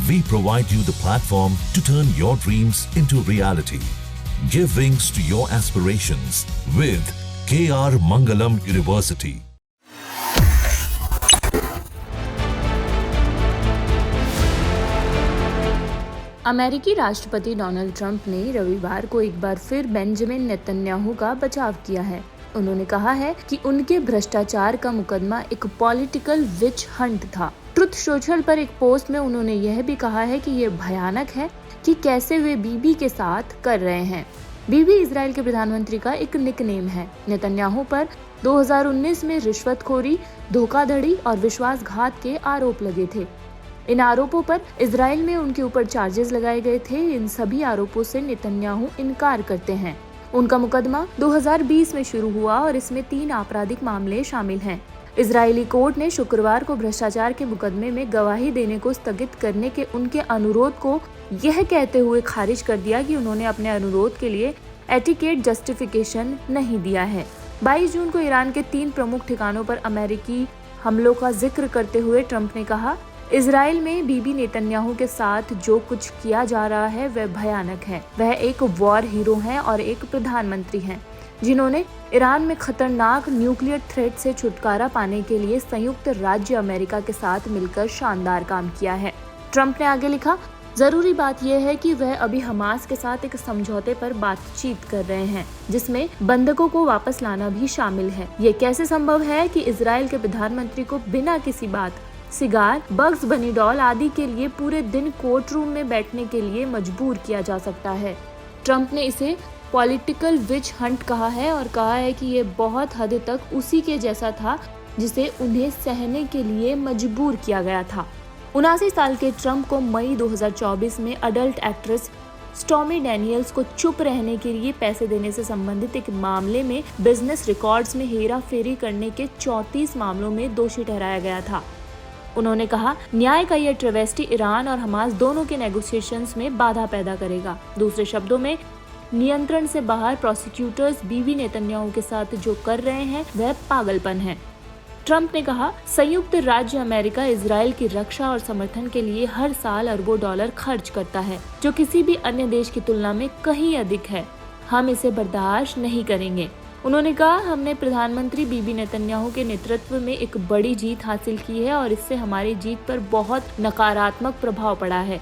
We provide you the platform to turn your dreams into reality. Give wings to your aspirations with KR Mangalam University. अमेरिकी राष्ट्रपति Donald Trump ने रविवार को एक बार फिर Benjamin Netanyahu का बचाव किया है। उन्होंने कहा है कि उनके भ्रष्टाचार का मुकदमा एक पॉलिटिकल विच हंट था। ट्रुथ सोशल पर एक पोस्ट में उन्होंने यह भी कहा है कि ये भयानक है कि कैसे वे बीबी के साथ कर रहे हैं। बीबी इजराइल के प्रधानमंत्री का एक निकनेम है। नेतन्याहू पर 2019 में रिश्वतखोरी, धोखाधड़ी और विश्वासघात के आरोप लगे थे। इन आरोपों पर इजराइल में उनके ऊपर चार्जेस लगाए गए थे। इन सभी आरोपों से नेतन्याहू इनकार करते हैं। उनका मुकदमा 2020 में शुरू हुआ और इसमें 3 आपराधिक मामले शामिल हैं। इजरायली कोर्ट ने शुक्रवार को भ्रष्टाचार के मुकदमे में गवाही देने को स्थगित करने के उनके अनुरोध को यह कहते हुए खारिज कर दिया कि उन्होंने अपने अनुरोध के लिए एटिकेट जस्टिफिकेशन नहीं दिया है। 22 जून को ईरान के 3 प्रमुख ठिकानों पर अमेरिकी हमलों का जिक्र करते हुए ट्रंप ने कहा, इजराइल में बीबी नेतन्याहू के साथ जो कुछ किया जा रहा है वह भयानक है। वह एक वॉर हीरो हैं और एक प्रधानमंत्री हैं जिन्होंने ईरान में खतरनाक न्यूक्लियर थ्रेट से छुटकारा पाने के लिए संयुक्त राज्य अमेरिका के साथ मिलकर शानदार काम किया है। ट्रंप ने आगे लिखा, जरूरी बात यह है कि वह अभी हमास के साथ एक समझौते पर बातचीत कर रहे हैं जिसमें बंधकों को वापस लाना भी शामिल है। ये कैसे संभव है कि इजराइल के प्रधानमंत्री को बिना किसी बात, सिगार, बग्स बनी डॉल आदि के लिए पूरे दिन कोर्ट रूम में बैठने के लिए मजबूर किया जा सकता है। ट्रंप ने इसे पॉलिटिकल विच हंट कहा है और कहा है कि ये बहुत हद तक उसी के जैसा था जिसे उन्हें सहने के लिए मजबूर किया गया था। 79 साल के ट्रंप को मई 2024 में अडल्ट एक्ट्रेस स्टॉर्मी डैनियल्स को चुप रहने के लिए पैसे देने से संबंधित एक मामले में बिजनेस रिकॉर्ड्स में हेरा फेरी करने के 34 मामलों में दोषी ठहराया गया था। उन्होंने कहा, न्याय का यह ट्रेवेस्टी ईरान और हमास दोनों के नेगोशिएशंस में बाधा पैदा करेगा। दूसरे शब्दों में, नियंत्रण से बाहर प्रोसिक्यूटर्स बीबी नेतन्याहू के साथ जो कर रहे हैं वह पागलपन है। ट्रंप ने कहा, संयुक्त राज्य अमेरिका इजराइल की रक्षा और समर्थन के लिए हर साल अरबों डॉलर खर्च करता है, जो किसी भी अन्य देश की तुलना में कहीं अधिक है। हम इसे बर्दाश्त नहीं करेंगे। उन्होंने कहा, हमने प्रधानमंत्री बीबी नेतन्याहू के नेतृत्व में एक बड़ी जीत हासिल की है और इससे हमारी जीत पर बहुत नकारात्मक प्रभाव पड़ा है।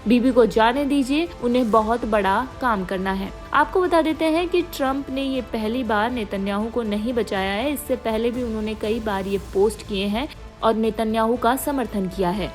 बीबी को जाने दीजिए, उन्हें बहुत बड़ा काम करना है। आपको बता देते हैं कि ट्रंप ने ये पहली बार नेतन्याहू को नहीं बचाया है। इससे पहले भी उन्होंने कई बार ये पोस्ट किए हैं और नेतन्याहू का समर्थन किया है।